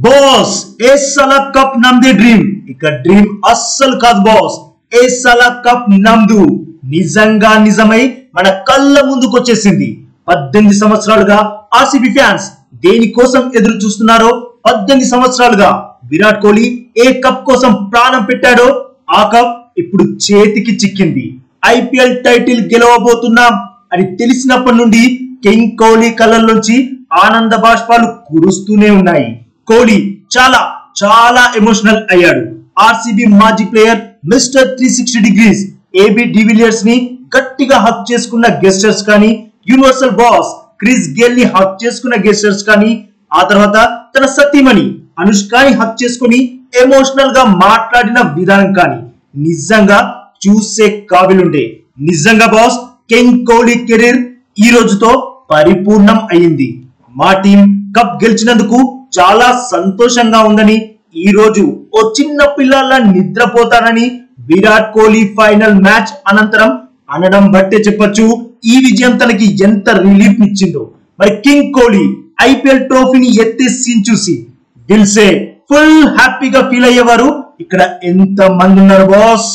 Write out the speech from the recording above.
Boss ఏ Salaar cup నమ్దే dream ఇక dream అస్సలు కాదు బాస్. ఏ సలా కప్ నమ్దు నిజంగా నిజమై మన కళ్ళ ముందుకు వచ్చేసింది. 18 సంవత్సరాలుగా ఆర్సీబీ ఫ్యాన్స్ దేనికోసం ఎదురు చూస్తున్నారో 18 సంవత్సరాలుగా విరాట్ కోహ్లీ ఏ కప్ కోసం ప్రాణం పెట్టాడో ఆ కప్ ఇప్పుడు చేతికి చిక్కింది. ఐపీఎల్ టైటిల్ గెలవబోతున్నాం అని తెలిసినప్పటి నుండి కింగ్ కోహ్లీ కళ్ళల్లోంచి ఆనంద బాష్పాలు కురుస్తూనే ఉన్నాయి. కోహ్లీ చాలా చాలా ఎమోషనల్ అయ్యాడు. ఆర్సీబీ మాజీ player mister 360 degrees AB de Villiers ని గట్టిగా హక్ చేసుకున్న గెస్టర్స్ కానీ, యూనివర్సల్ బాస్ క్రిస్ గేల్ ని హక్ చేసుకున్న గెస్టర్స్ కానీ, ఆ తర్వాత తన సతీమణి అనుష్కని హక్ చేసుకుని ఎమోషనల్ గా మాట్లాడిన విధానం కానీ నిజంగా చూసే కావిలుండే. నిజంగా బాస్ కింగ్ కోహ్లీ కెరీర్ ఈ రోజుతో పరిపూర్ణం అయింది. మా టీం కప్ గెలిచినందుకు చాలా సంతోషంగా ఉందని, ఈ రోజు ఓ చిన్న పిల్లల్లా నిద్రపోతానని విరాట్ కోహ్లీ ఫైనల్ మ్యాచ్ అనంతరం అనడం బట్టే చెప్పొచ్చు ఈ విజయం తనకి ఎంత రిలీఫ్ ఇచ్చిందో. మరి కింగ్ కోహ్లీ ఐపీఎల్ ట్రోఫీని ఎత్తే సీన్ చూసి దిల్ సే ఫుల్ హ్యాపీగా ఫీల్ అయ్యేవారు ఇక్కడ ఎంత మంది ఉన్నారు బాస్.